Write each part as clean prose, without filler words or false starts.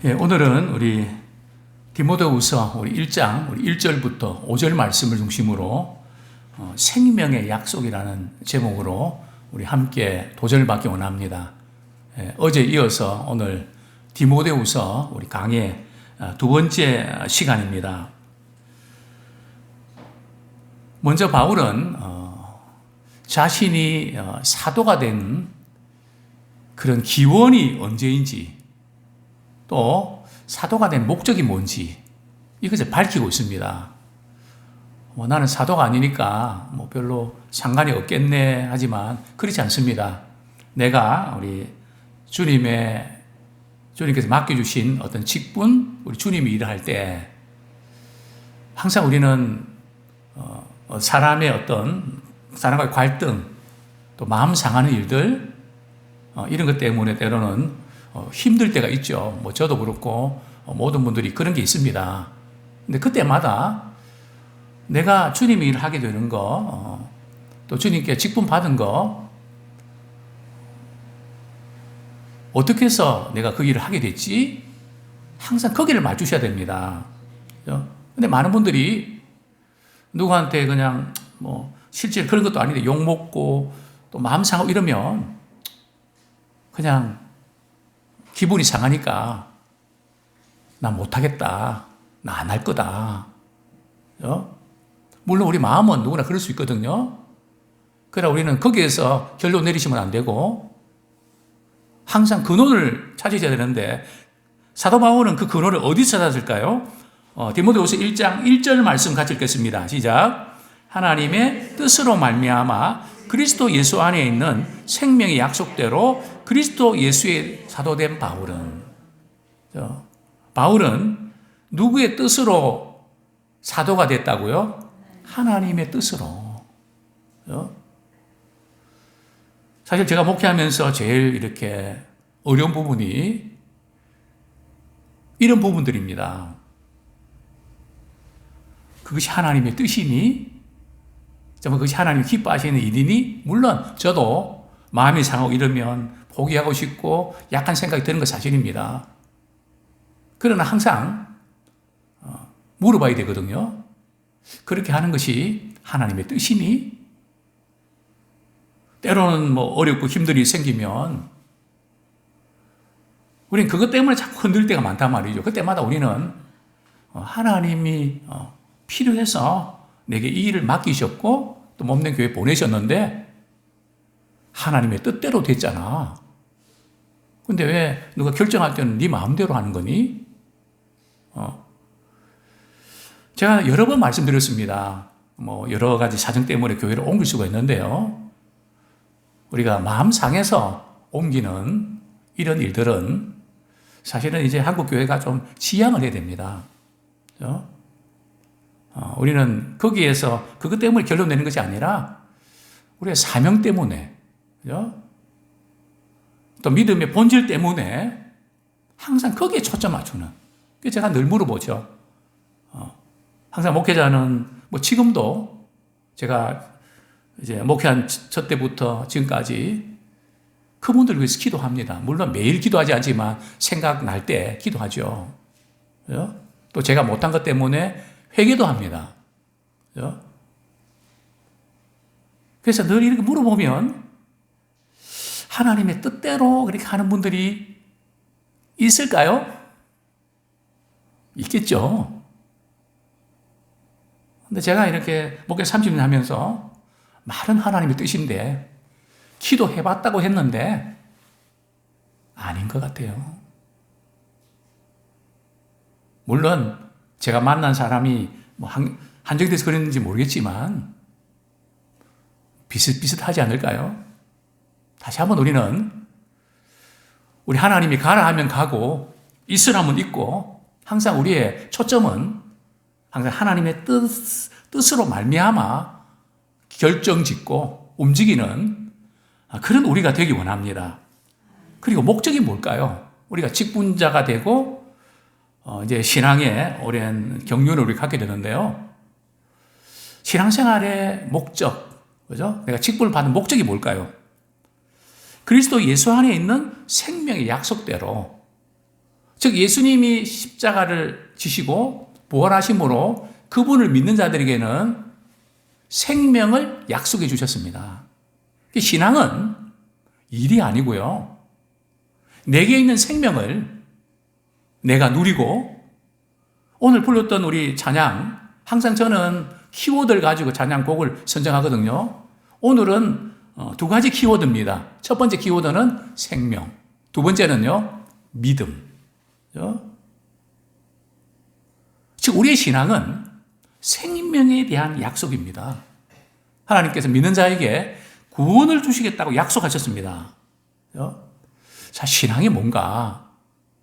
오늘은 우리 디모데후서 우리 1장 우리 1절부터 5절 말씀을 중심으로 생명의 약속이라는 제목으로 우리 함께 도전을 받기 원합니다. 어제 이어서 오늘 디모데후서 우리 강의 두 번째 시간입니다. 먼저 바울은 자신이 사도가 된 그런 기원이 언제인지 또 사도가 된 목적이 뭔지 이것을 밝히고 있습니다. 나는 사도가 아니니까 별로 상관이 없겠네 하지만 그렇지 않습니다. 내가 우리 주님께서 맡겨주신 어떤 직분, 우리 주님이 일을 할 때 항상 우리는 사람의 어떤 사람과의 갈등, 또 마음 상하는 일들 이런 것 때문에 때로는 힘들 때가 있죠. 저도 그렇고 모든 분들이 그런 게 있습니다. 근데 그때마다 내가 주님이 일을 하게 되는 거, 또 주님께 직분 받은 거 어떻게 해서 내가 그 일을 하게 됐지? 항상 거기를 맞추셔야 됩니다. 근데 많은 분들이 누구한테 그냥 실제 그런 것도 아닌데 욕먹고 또 마음 상하고 이러면 그냥 기분이 상하니까 나 못하겠다, 나 안 할 거다. 물론 우리 마음은 누구나 그럴 수 있거든요. 그러나 우리는 거기에서 결론 내리시면 안 되고 항상 근원을 찾으셔야 되는데 사도 바울은 그 근원을 어디서 찾았을까요? 디모데후서 1장 1절 말씀 같이 읽겠습니다. 시작. 하나님의 뜻으로 말미암아 그리스도 예수 안에 있는 생명의 약속대로 그리스도 예수의 사도된 바울은 누구의 뜻으로 사도가 됐다고요? 하나님의 뜻으로. 사실 제가 목회하면서 제일 이렇게 어려운 부분이 이런 부분들입니다. 그것이 하나님의 뜻이니? 정말 그것이 하나님이 기뻐하시는 일이니? 물론 저도 마음이 상하고 이러면 포기하고 싶고 약한 생각이 드는 건 사실입니다. 그러나 항상 물어봐야 되거든요. 그렇게 하는 것이 하나님의 뜻이니? 때로는 어렵고 힘든 일이 생기면 우리는 그것 때문에 자꾸 흔들 때가 많단 말이죠. 그때마다 우리는 하나님이 필요해서 내게 이 일을 맡기셨고 또 몸된 교회에 보내셨는데 하나님의 뜻대로 됐잖아. 근데 왜 누가 결정할 때는 네 마음대로 하는 거니? 제가 여러 번 말씀드렸습니다. 여러 가지 사정 때문에 교회를 옮길 수가 있는데요. 우리가 마음 상해서 옮기는 이런 일들은 사실은 이제 한국 교회가 좀 지양을 해야 됩니다. 우리는 거기에서 그것 때문에 결론 내는 것이 아니라 우리의 사명 때문에 또 믿음의 본질 때문에 항상 거기에 초점 맞추는. 그래서 제가 늘 물어보죠. 항상 목회자는 지금도 제가 이제 목회한 첫 때부터 지금까지 그분들을 위해서 기도합니다. 물론 매일 기도하지 않지만 생각날 때 기도하죠. 또 제가 못한 것 때문에 회개도 합니다. 그래서 늘 이렇게 물어보면 하나님의 뜻대로 그렇게 하는 분들이 있을까요? 있겠죠. 근데 제가 이렇게 목회 30년 하면서 말은 하나님의 뜻인데 기도해봤다고 했는데 아닌 것 같아요. 물론 제가 만난 사람이 한정돼서 그랬는지 모르겠지만 비슷비슷하지 않을까요? 다시 한번 우리 하나님이 가라 하면 가고 있으라면 있고 항상 우리의 초점은 항상 하나님의 뜻으로 말미암아 결정짓고 움직이는 그런 우리가 되기 원합니다. 그리고 목적이 뭘까요? 우리가 직분자가 되고 이제 신앙의 오랜 경륜을 우리 갖게 되는데요. 신앙생활의 목적, 그죠? 내가 직분을 받는 목적이 뭘까요? 그리스도 예수 안에 있는 생명의 약속대로 즉 예수님이 십자가를 지시고 부활하심으로 그분을 믿는 자들에게는 생명을 약속해 주셨습니다. 신앙은 일이 아니고요. 내게 있는 생명을 내가 누리고, 오늘 불렀던 우리 찬양, 항상 저는 키워드를 가지고 찬양곡을 선정하거든요. 오늘은 두 가지 키워드입니다. 첫 번째 키워드는 생명, 두 번째는요, 믿음. 즉 우리의 신앙은 생명에 대한 약속입니다. 하나님께서 믿는 자에게 구원을 주시겠다고 약속하셨습니다. 자, 신앙이 뭔가?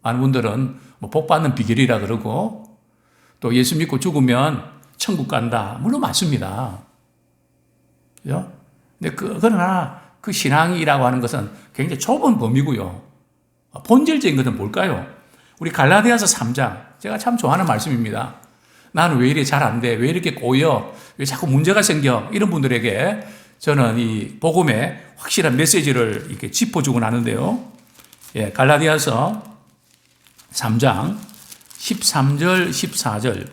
많은 분들은 복 받는 비결이라 그러고, 또 예수 믿고 죽으면 천국 간다. 물론 맞습니다. 근데 그러나 그 신앙이라고 하는 것은 굉장히 좁은 범위고요. 본질적인 것은 뭘까요? 우리 갈라디아서 3장, 제가 참 좋아하는 말씀입니다. 나는 왜 이렇게 잘 안 돼? 왜 이렇게 꼬여? 왜 자꾸 문제가 생겨? 이런 분들에게 저는 이 복음의 확실한 메시지를 이렇게 짚어주고 나는데요. 예, 갈라디아서 3장 13절, 14절.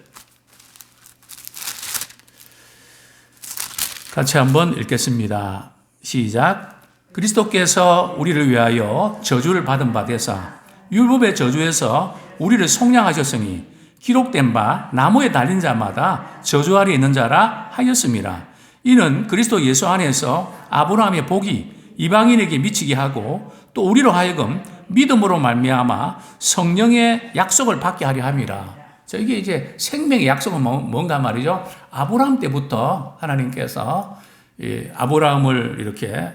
같이 한번 읽겠습니다. 시작. 그리스도께서 우리를 위하여 저주를 받은 바 되사 율법의 저주에서 우리를 속량하셨으니 기록된 바 나무에 달린 자마다 저주 아래 있는 자라 하였습니다. 이는 그리스도 예수 안에서 아브라함의 복이 이방인에게 미치게 하고 또 우리로 하여금 믿음으로 말미암아 성령의 약속을 받게 하려 함이라. 이게 이제 생명의 약속은 뭔가 말이죠. 아브라함 때부터 하나님께서 아브라함을 이렇게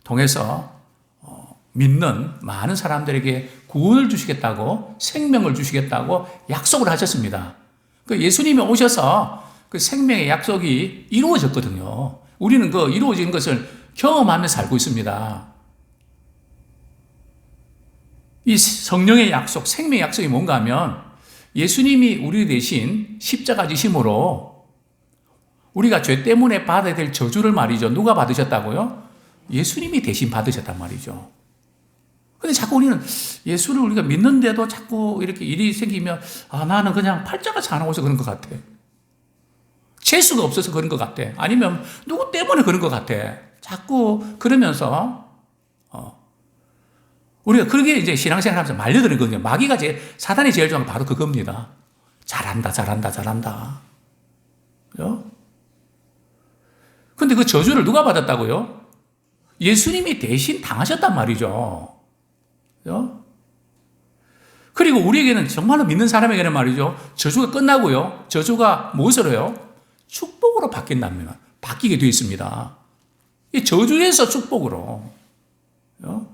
통해서 믿는 많은 사람들에게 구원을 주시겠다고, 생명을 주시겠다고 약속을 하셨습니다. 그 예수님이 오셔서 그 생명의 약속이 이루어졌거든요. 우리는 그 이루어진 것을 경험하며 살고 있습니다. 이 성령의 약속, 생명의 약속이 뭔가 하면 예수님이 우리 대신 십자가 지심으로 우리가 죄 때문에 받아야 될 저주를 말이죠. 누가 받으셨다고요? 예수님이 대신 받으셨단 말이죠. 근데 자꾸 우리는 예수를 우리가 믿는데도 자꾸 이렇게 일이 생기면 나는 그냥 팔자가 사나워서 그런 것 같아. 재수가 없어서 그런 것 같아. 아니면 누구 때문에 그런 것 같아. 자꾸 그러면서 우리가 그렇게 이제 신앙생활 하면서 말려드리거든요. 마귀가 사단이 제일 좋아하는 게 바로 그겁니다. 잘한다, 잘한다, 잘한다. 그죠? 근데 그 저주를 누가 받았다고요? 예수님이 대신 당하셨단 말이죠. 그죠? 그리고 우리에게는 정말로 믿는 사람에게는 말이죠. 저주가 끝나고요. 저주가 무엇으로요? 축복으로 바뀐답니다. 바뀌게 되어 있습니다. 이 저주에서 축복으로. 그죠?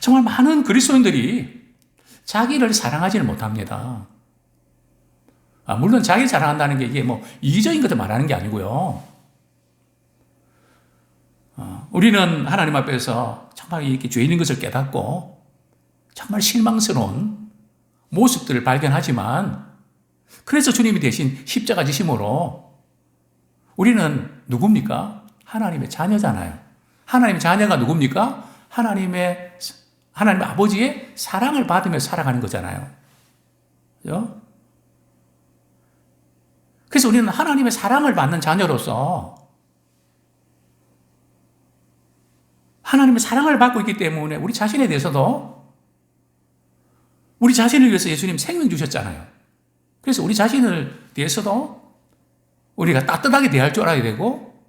정말 많은 그리스도인들이 자기를 사랑하지는 못합니다. 물론 자기 사랑한다는 게 이게 뭐 이기적인 것을 말하는 게 아니고요. 우리는 하나님 앞에서 정말 이렇게 죄인인 것을 깨닫고 정말 실망스러운 모습들을 발견하지만, 그래서 주님이 대신 십자가 지심으로 우리는 누굽니까? 하나님의 자녀잖아요. 하나님의 자녀가 누굽니까? 하나님 아버지의 사랑을 받으며 살아가는 거잖아요. 그죠? 그래서 우리는 하나님의 사랑을 받는 자녀로서 하나님의 사랑을 받고 있기 때문에 우리 자신에 대해서도, 우리 자신을 위해서 예수님 생명 주셨잖아요. 그래서 우리 자신을 대해서도 우리가 따뜻하게 대할 줄 알아야 되고,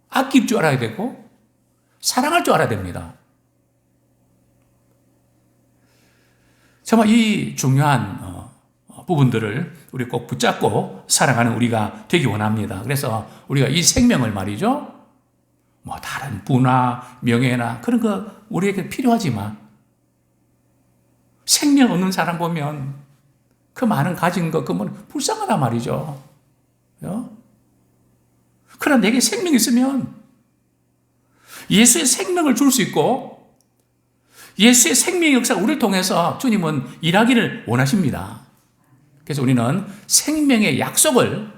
아낄 줄 알아야 되고, 사랑할 줄 알아야 됩니다. 정말 이 중요한 부분들을 우리 꼭 붙잡고 살아가는 우리가 되기 원합니다. 그래서 우리가 이 생명을 말이죠, 뭐 다른 부나 명예나 그런 거 우리에게 필요하지만, 생명 없는 사람 보면 그 많은 가진 거 그러면 불쌍하단 말이죠. 그러나 내게 생명이 있으면 예수의 생명을 줄 수 있고, 예수의 생명의 역사가 우리를 통해서 주님은 일하기를 원하십니다. 그래서 우리는 생명의 약속을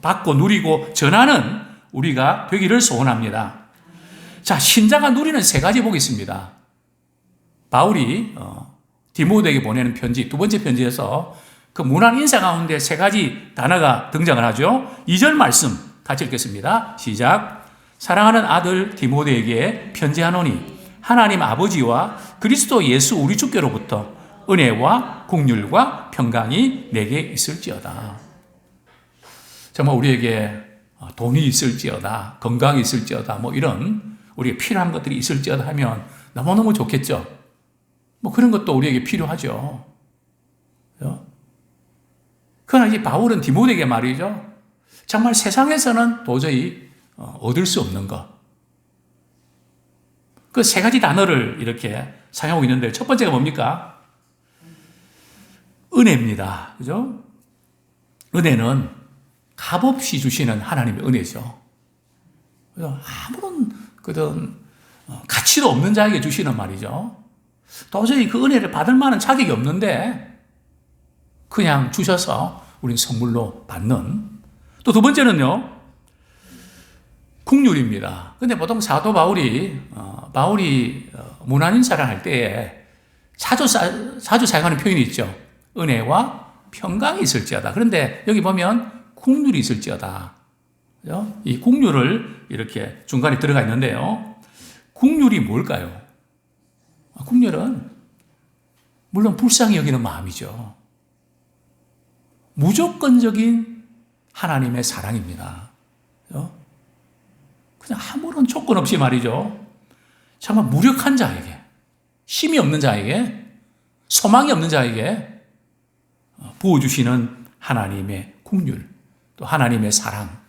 받고 누리고 전하는 우리가 되기를 소원합니다. 자, 신자가 누리는 세 가지 복이 있습니다. 바울이 디모데에게 보내는 편지, 두 번째 편지에서 그 무난 인사 가운데 세 가지 단어가 등장을 하죠. 2절 말씀 같이 읽겠습니다. 시작. 사랑하는 아들 디모데에게 편지하노니 하나님 아버지와 그리스도 예수 우리 주께로부터 은혜와 긍휼과 평강이 내게 있을지어다. 정말 우리에게 돈이 있을지어다, 건강이 있을지어다, 뭐 이런 우리에게 필요한 것들이 있을지어다 하면 너무너무 좋겠죠. 뭐 그런 것도 우리에게 필요하죠. 그러나 이제 바울은 디모데에게 말이죠. 정말 세상에서는 도저히 얻을 수 없는 것. 그 세 가지 단어를 이렇게 사용하고 있는데 첫 번째가 뭡니까? 은혜입니다. 그죠? 은혜는 값없이 주시는 하나님의 은혜죠. 아무런 그런 가치도 없는 자에게 주시는 말이죠. 도저히 그 은혜를 받을 만한 자격이 없는데 그냥 주셔서 우린 선물로 받는. 또 두 번째는요, 긍휼입니다. 근데 보통 사도 바울이 문안인사를 할 때에 자주 사용하는 표현이 있죠. 은혜와 평강이 있을지어다. 그런데 여기 보면 긍휼이 있을지어다. 그죠? 이 긍휼을 이렇게 중간에 들어가 있는데요. 긍휼이 뭘까요? 긍휼은 물론 불쌍히 여기는 마음이죠. 무조건적인 하나님의 사랑입니다. 그죠? 그냥 아무런 조건 없이 말이죠. 정말 무력한 자에게, 힘이 없는 자에게, 소망이 없는 자에게 부어주시는 하나님의 긍휼, 또 하나님의 사랑.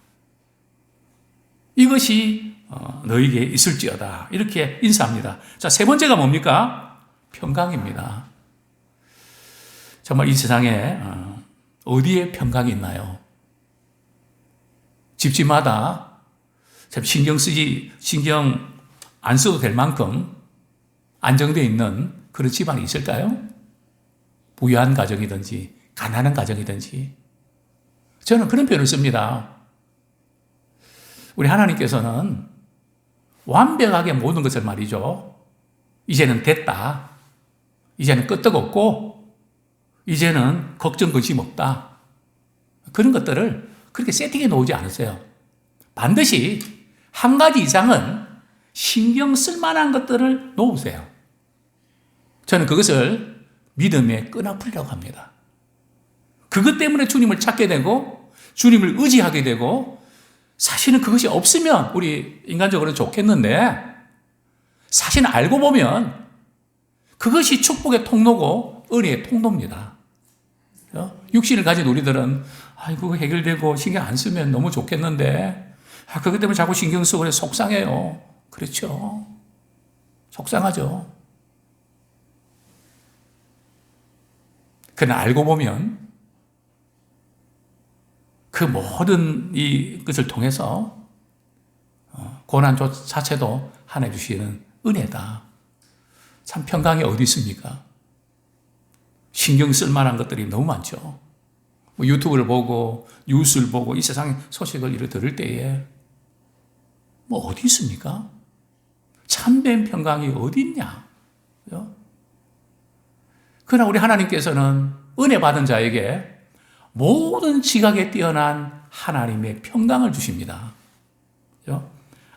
이것이 너에게 있을지어다. 이렇게 인사합니다. 자, 세 번째가 뭡니까? 평강입니다. 정말 이 세상에 어디에 평강이 있나요? 집집마다 참 신경 안 써도 될 만큼 안정되어 있는 그런 집안이 있을까요? 부유한 가정이든지 가난한 가정이든지. 저는 그런 표현을 씁니다. 우리 하나님께서는 완벽하게 모든 것을 말이죠. 이제는 됐다. 이제는 끄떡없고 이제는 걱정 근심 없다. 그런 것들을 그렇게 세팅해 놓지 않으세요. 반드시 한 가지 이상은 신경 쓸 만한 것들을 놓으세요. 저는 그것을 믿음의 끈앞풀이라고 합니다. 그것 때문에 주님을 찾게 되고 주님을 의지하게 되고 사실은 그것이 없으면 우리 인간적으로 좋겠는데 사실은 알고 보면 그것이 축복의 통로고 은혜의 통로입니다. 육신을 가진 우리들은 그거 해결되고 신경 안 쓰면 너무 좋겠는데 그것 때문에 자꾸 신경 쓰고 그래 속상해요. 그렇죠. 속상하죠. 그러나 알고 보면 그 모든 것을 통해서 고난 자체도 하나님 주시는 은혜다. 참 평강이 어디 있습니까? 신경 쓸 만한 것들이 너무 많죠. 유튜브를 보고 뉴스를 보고 이 세상 소식을 이렇게 들을 때에 어디 있습니까? 참된 평강이 어디 있냐? 그러나 우리 하나님께서는 은혜 받은 자에게 모든 지각에 뛰어난 하나님의 평강을 주십니다.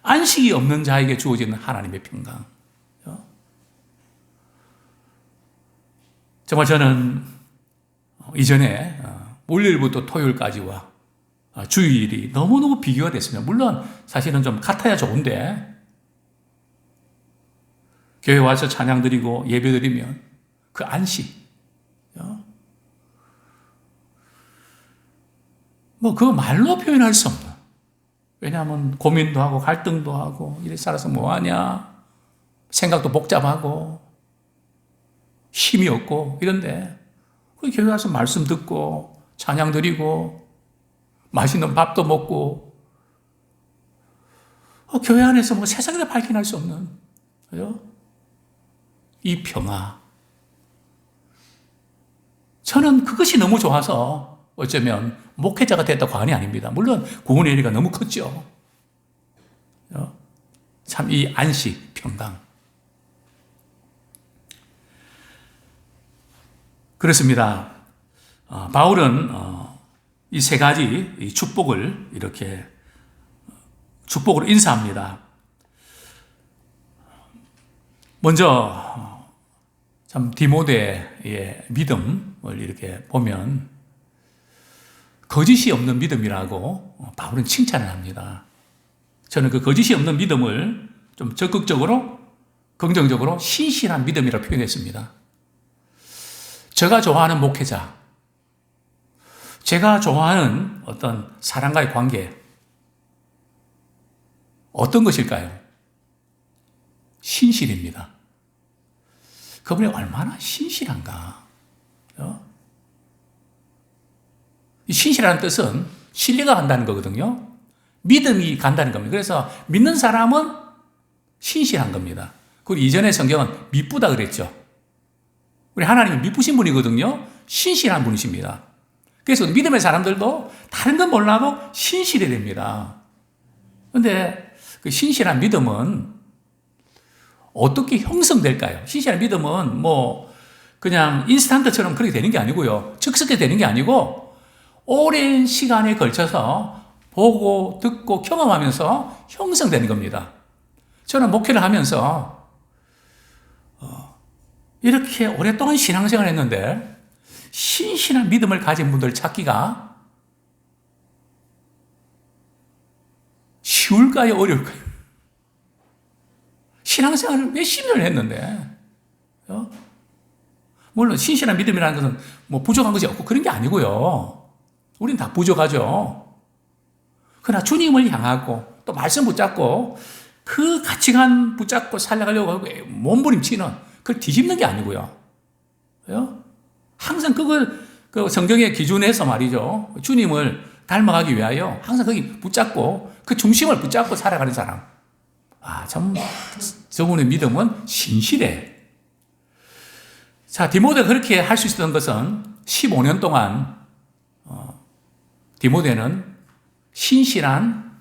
안식이 없는 자에게 주어지는 하나님의 평강. 정말 저는 이전에 월요일부터 토요일까지와 주일이 너무너무 비교가 됐습니다. 물론 사실은 좀 같아야 좋은데 교회 와서 찬양 드리고 예배 드리면 그 안식 그거 말로 표현할 수 없는. 왜냐하면 고민도 하고 갈등도 하고 이래 살아서 뭐하냐 생각도 복잡하고 힘이 없고 이런데 교회 와서 말씀 듣고 찬양 드리고 맛있는 밥도 먹고 교회 안에서 세상에서 발견할 수 없는 이 평화. 저는 그것이 너무 좋아서 어쩌면 목회자가 됐다 과언이 아닙니다. 물론 구원의 의리가 너무 컸죠. 참 이 안식, 평강. 그렇습니다. 바울은 이 세 가지 이 축복을 이렇게 축복으로 인사합니다. 먼저 참 디모데의 믿음을 이렇게 보면 거짓이 없는 믿음이라고 바울은 칭찬을 합니다. 저는 그 거짓이 없는 믿음을 좀 적극적으로 긍정적으로 신실한 믿음이라고 표현했습니다. 제가 좋아하는 목회자, 제가 좋아하는 어떤 사람과의 관계, 어떤 것일까요? 신실입니다. 그분이 얼마나 신실한가. 이 신실하는 뜻은 신뢰가 간다는 거거든요. 믿음이 간다는 겁니다. 그래서 믿는 사람은 신실한 겁니다. 그리고 이전에 성경은 미쁘다 그랬죠. 우리 하나님은 미쁘신 분이거든요. 신실한 분이십니다. 그래서 믿음의 사람들도 다른 건 몰라도 신실해야 됩니다. 그런데 그 신실한 믿음은 어떻게 형성될까요? 신실한 믿음은 그냥 인스턴트처럼 그렇게 되는 게 아니고요. 즉석에 되는 게 아니고 오랜 시간에 걸쳐서 보고 듣고 경험하면서 형성되는 겁니다. 저는 목회를 하면서 이렇게 오랫동안 신앙생활을 했는데 신실한 믿음을 가진 분들 찾기가 쉬울까요? 어려울까요? 신앙생활을 몇십 년을 했는데 물론 신실한 믿음이라는 것은 부족한 것이 없고 그런 게 아니고요. 우린 다 부족하죠. 그러나 주님을 향하고 또 말씀 붙잡고 그 가치관 붙잡고 살아가려고 하고 몸부림치는 그걸 뒤집는 게 아니고요. 항상 그걸 그 성경의 기준에서 말이죠. 주님을 닮아가기 위하여 항상 거기 붙잡고 그 중심을 붙잡고 살아가는 사람. 참 저분의 믿음은 신실해. 자, 디모데가 그렇게 할 수 있었던 것은 15년 동안 디모데는 신실한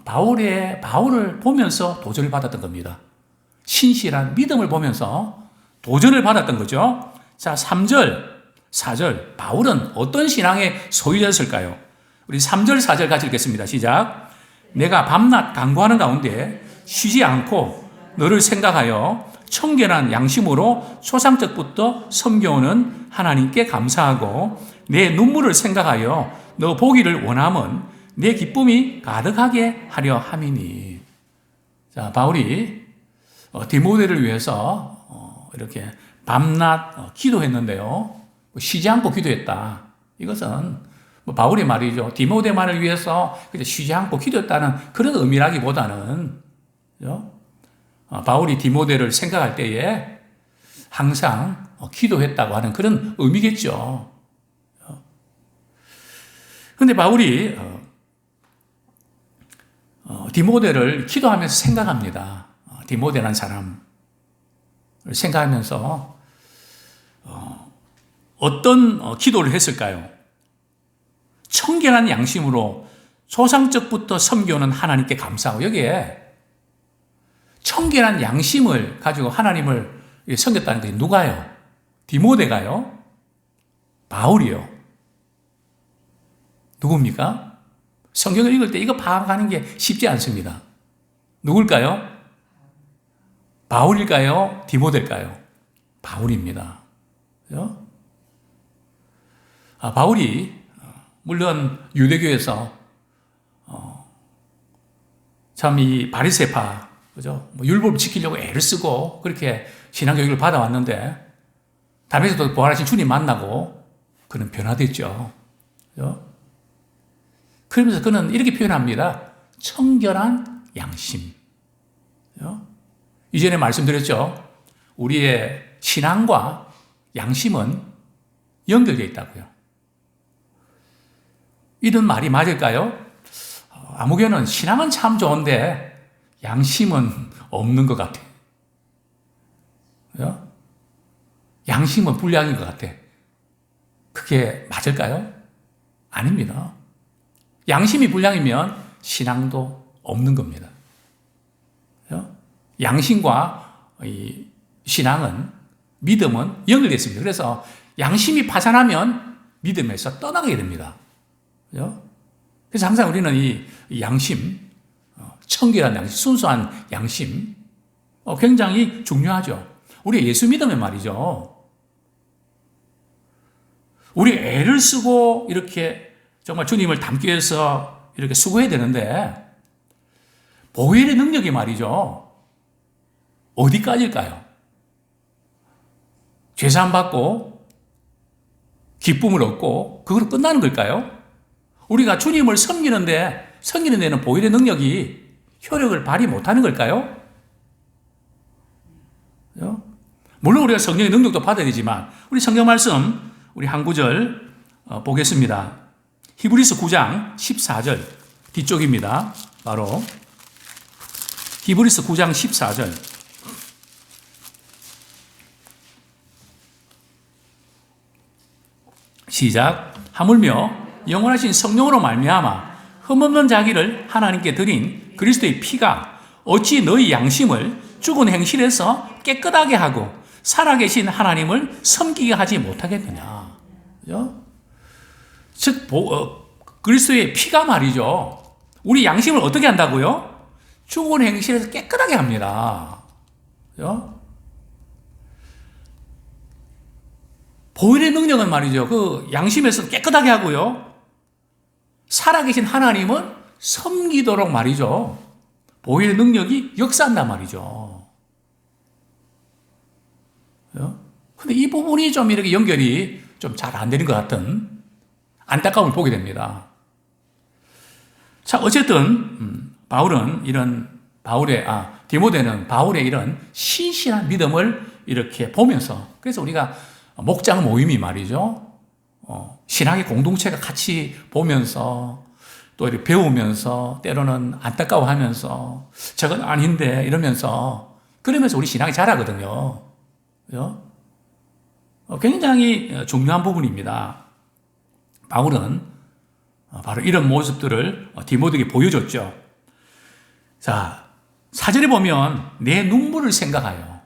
바울을 보면서 도전을 받았던 겁니다. 신실한 믿음을 보면서 도전을 받았던 거죠. 자, 3절, 4절. 바울은 어떤 신앙의 소유자였을까요? 우리 3절, 4절 같이 읽겠습니다. 시작. 내가 밤낮 간구하는 가운데 쉬지 않고 너를 생각하여 청결한 양심으로 초상적부터 섬겨오는 하나님께 감사하고 내 눈물을 생각하여 너 보기를 원함은 내 기쁨이 가득하게 하려 함이니. 자, 바울이 디모데를 위해서 이렇게 밤낮 기도했는데요. 쉬지 않고 기도했다. 이것은 바울의 말이죠. 디모데만을 위해서 쉬지 않고 기도했다는 그런 의미라기보다는 바울이 디모데를 생각할 때에 항상 기도했다고 하는 그런 의미겠죠. 그런데 바울이 디모데를 기도하면서 생각합니다. 디모데라는 사람을 생각하면서 어떤 기도를 했을까요? 청결한 양심으로 초상적부터 섬겨오는 하나님께 감사하고, 여기에 청결한 양심을 가지고 하나님을 섬겼다는 것이 누가요? 디모데가요? 바울이요? 누굽니까? 성경을 읽을 때 이거 파악하는 게 쉽지 않습니다. 누굴까요? 바울일까요? 디모데일까요? 바울입니다. 그죠? 바울이 물론 유대교에서 참 이 바리새파, 그죠? 율법을 지키려고 애를 쓰고 그렇게 신앙교육을 받아왔는데 담에서도 부활하신 주님 만나고 그는 변화됐죠. 그죠? 그러면서 그는 이렇게 표현합니다. 청결한 양심. 그죠? 이전에 말씀드렸죠. 우리의 신앙과 양심은 연결되어 있다고요. 이런 말이 맞을까요? 아무개는 신앙은 참 좋은데 양심은 없는 것 같아. 그죠? 양심은 불량인 것 같아. 그게 맞을까요? 아닙니다. 양심이 불량이면 신앙도 없는 겁니다. 그죠? 양심과 이 신앙은, 믿음은 연결되어 있습니다. 그래서 양심이 파산하면 믿음에서 떠나게 됩니다. 그죠? 그래서 항상 우리는 이 양심, 청결한 양심, 순수한 양심, 굉장히 중요하죠. 우리 예수 믿으면 말이죠. 우리 애를 쓰고 이렇게 정말 주님을 닮기 위해서 이렇게 수고해야 되는데, 보혈의 능력이 말이죠. 어디까지일까요? 죄사함 받고 기쁨을 얻고 그걸로 끝나는 걸까요? 우리가 주님을 섬기는 데는 보혈의 능력이 효력을 발휘 못하는 걸까요? 물론 우리가 성령의 능력도 받아야 되지만, 우리 성경 말씀 우리 한 구절 보겠습니다. 히브리서 9장 14절 뒤쪽입니다. 바로 히브리서 9장 14절. 시작. 하물며 영원하신 성령으로 말미암아 흠없는 자기를 하나님께 드린 그리스도의 피가 어찌 너희 양심을 죽은 행실에서 깨끗하게 하고 살아계신 하나님을 섬기게 하지 못하겠느냐. 그죠? 즉 그리스도의 피가 말이죠. 우리 양심을 어떻게 한다고요? 죽은 행실에서 깨끗하게 합니다. 그죠? 보혈의 능력은 말이죠. 그 양심에서 깨끗하게 하고요. 살아계신 하나님은 섬기도록 말이죠. 보혈의 능력이 역사한단 말이죠. 근데 이 부분이 좀 이렇게 연결이 좀 잘 안 되는 것 같은 안타까움을 보게 됩니다. 자, 어쨌든, 디모데는 바울의 이런 신실한 믿음을 이렇게 보면서, 그래서 우리가 목장 모임이 말이죠. 신앙의 공동체가 같이 보면서 또 이렇게 배우면서 때로는 안타까워하면서 저건 아닌데 이러면서 그러면서 우리 신앙이 자라거든요. 그죠? 굉장히 중요한 부분입니다. 바울은 바로 이런 모습들을 디모데에게 보여줬죠. 자, 4절에 보면 내 눈물을 생각하여.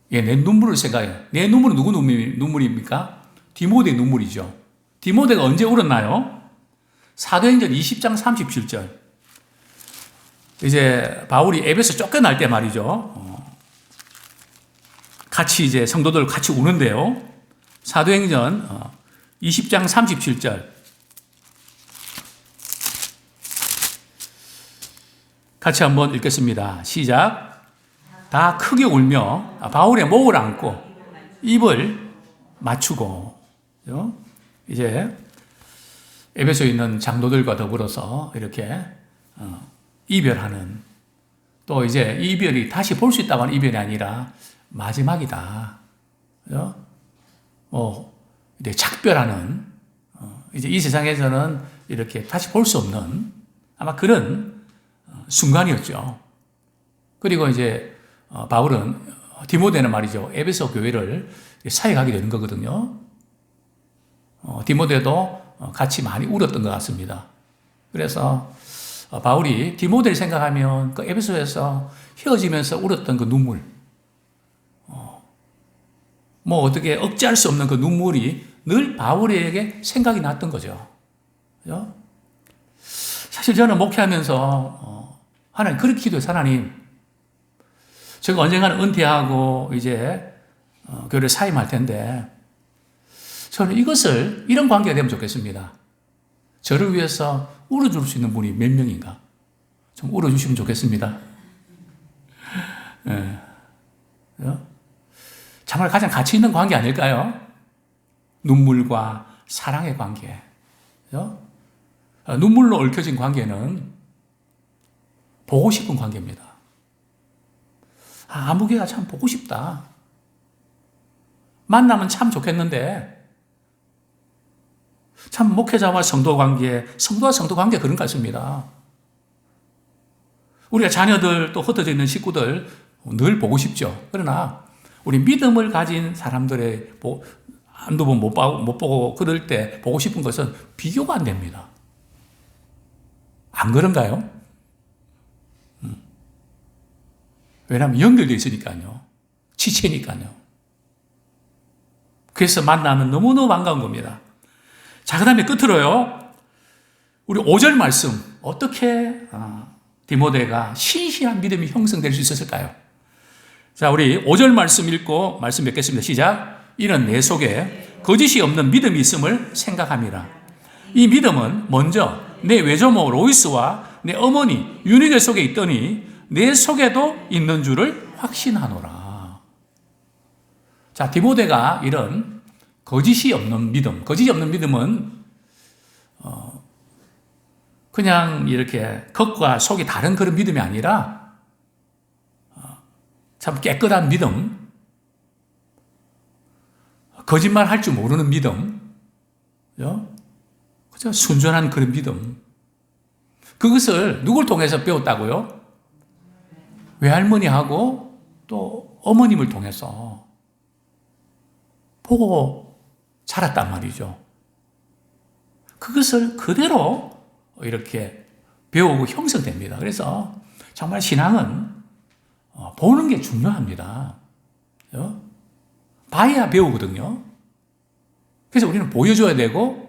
내 눈물을 생각해요. 내 눈물은 누구 눈물입니까? 디모데의 눈물이죠. 디모데가 언제 울었나요? 사도행전 20장 37절. 이제 바울이 에베소 쫓겨날 때 말이죠. 같이 이제 성도들 같이 우는데요. 사도행전 20장 37절. 같이 한번 읽겠습니다. 시작. 다 크게 울며 바울의 목을 안고 입을 맞추고, 이제 에베소에 있는 장로들과 더불어서 이렇게 이별하는, 또 이제 이별이 다시 볼 수 있다고 하는 이별이 아니라 마지막이다. 이제 작별하는, 이제 이 세상에서는 이렇게 다시 볼 수 없는 아마 그런 순간이었죠. 그리고 이제 바울은, 디모데는 말이죠. 에베소 교회를 사역하게 되는 거거든요. 디모데도 같이 많이 울었던 것 같습니다. 그래서 바울이 디모데를 생각하면 그 에베소에서 헤어지면서 울었던 그 눈물, 어떻게 억제할 수 없는 그 눈물이 늘 바울에게 생각이 났던 거죠. 그죠? 사실 저는 목회하면서 하나님 그렇게 기도해서, 하나님, 제가 언젠가는 은퇴하고 이제 교회를 사임할 텐데 저는 이런 관계가 되면 좋겠습니다. 저를 위해서 울어줄 수 있는 분이 몇 명인가? 좀 울어주시면 좋겠습니다. 네. 정말 가장 가치 있는 관계 아닐까요? 눈물과 사랑의 관계. 눈물로 얽혀진 관계는 보고 싶은 관계입니다. 아무개가 참 보고 싶다. 만나면 참 좋겠는데, 참 목회자와 성도 관계, 성도와 성도 관계 그런 것 같습니다. 우리가 자녀들 또 흩어져 있는 식구들 늘 보고 싶죠. 그러나 우리 믿음을 가진 사람들의 한두 번 못 보고 그럴 때 보고 싶은 것은 비교가 안 됩니다. 안 그런가요? 왜냐하면 연결되어 있으니까요. 지체니까요. 그래서 만나면 너무너무 반가운 겁니다. 자, 그 다음에 끝으로요. 우리 5절 말씀, 어떻게 디모데가 신실한 믿음이 형성될 수 있었을까요? 자, 우리 5절 말씀 읽고 말씀 맺겠습니다. 시작. 이는 내 속에 거짓이 없는 믿음이 있음을 생각합니다. 이 믿음은 먼저 내 외조모 로이스와 내 어머니 유니게 속에 있더니 내 속에도 있는 줄을 확신하노라. 자, 디모데가 이런 거짓이 없는 믿음, 거짓이 없는 믿음은 그냥 이렇게 겉과 속이 다른 그런 믿음이 아니라 참 깨끗한 믿음, 거짓말 할 줄 모르는 믿음, 그죠? 순전한 그런 믿음. 그것을 누굴 통해서 배웠다고요? 외할머니하고 또 어머님을 통해서 보고 자랐단 말이죠. 그것을 그대로 이렇게 배우고 형성됩니다. 그래서 정말 신앙은 보는 게 중요합니다. 봐야 배우거든요. 그래서 우리는 보여줘야 되고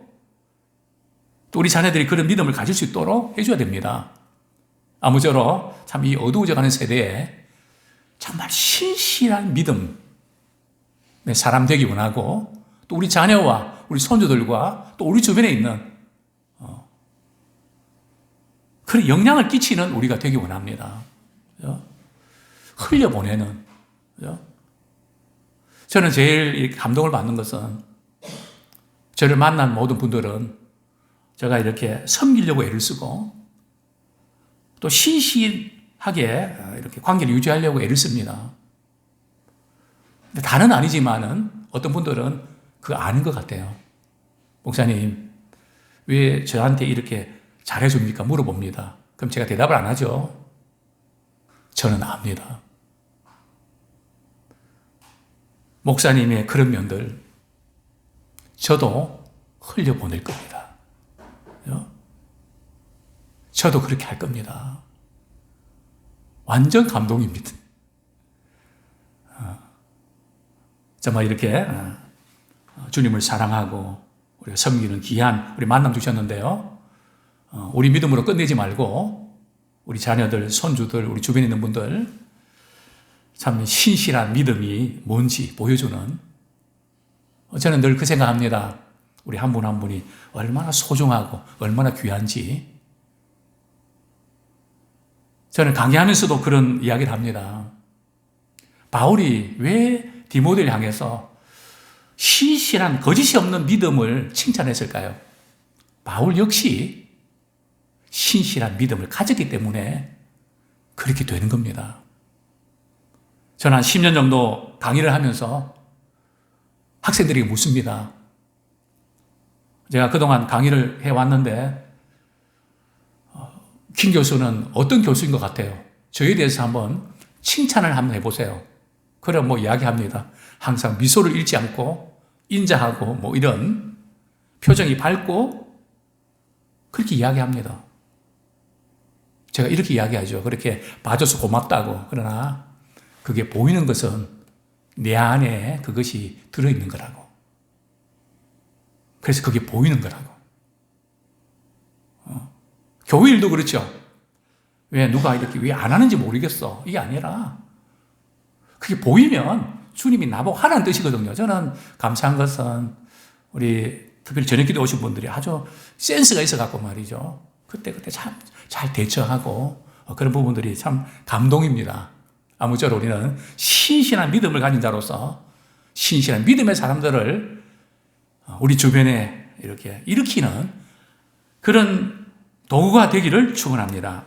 또 우리 자녀들이 그런 믿음을 가질 수 있도록 해줘야 됩니다. 아무쪼록 참 이 어두워져가는 세대에 정말 신실한 믿음의 사람 되기 원하고 또 우리 자녀와 우리 손주들과 또 우리 주변에 있는 그런 영향을 끼치는 우리가 되기 원합니다. 흘려보내는. 저는 제일 감동을 받는 것은 저를 만난 모든 분들은 제가 이렇게 섬기려고 애를 쓰고 또 신실하게 이렇게 관계를 유지하려고 애를 씁니다. 근데 다는 아니지만은 어떤 분들은 그거 아는 것 같아요. 목사님, 왜 저한테 이렇게 잘해줍니까? 물어봅니다. 그럼 제가 대답을 안 하죠. 저는 압니다. 목사님의 그런 면들 저도 흘려보낼 겁니다. 저도 그렇게 할 겁니다. 완전 감동입니다. 정말 이렇게 주님을 사랑하고 우리가 섬기는 귀한 우리 만남 주셨는데요. 우리 믿음으로 끝내지 말고 우리 자녀들, 손주들, 우리 주변에 있는 분들 참 신실한 믿음이 뭔지 보여주는, 저는 늘 그 생각합니다. 우리 한 분 한 분이 얼마나 소중하고 얼마나 귀한지. 저는 강의하면서도 그런 이야기를 합니다. 바울이 왜 디모데를 향해서 신실한 거짓이 없는 믿음을 칭찬했을까요? 바울 역시 신실한 믿음을 가졌기 때문에 그렇게 되는 겁니다. 저는 한 10년 정도 강의를 하면서 학생들에게 묻습니다. 제가 그동안 강의를 해왔는데 김 교수는 어떤 교수인 것 같아요? 저에 대해서 한번 칭찬을 한번 해보세요. 그럼 이야기합니다. 항상 미소를 잃지 않고 인자하고 이런 표정이 밝고 그렇게 이야기합니다. 제가 이렇게 이야기하죠. 그렇게 봐줘서 고맙다고. 그러나 그게 보이는 것은 내 안에 그것이 들어있는 거라고. 그래서 그게 보이는 거라고. 교회 일도 그렇죠. 왜 누가 이렇게 왜 안 하는지 모르겠어. 이게 아니라 그게 보이면 주님이 나보고 하라는 뜻이거든요. 저는 감사한 것은 우리 특별히 저녁기도 오신 분들이 아주 센스가 있어갖고 말이죠. 그때 참 잘 대처하고 그런 부분들이 참 감동입니다. 아무쪼록 우리는 신실한 믿음을 가진 자로서 신실한 믿음의 사람들을 우리 주변에 이렇게 일으키는 그런 도구가 되기를 축원합니다.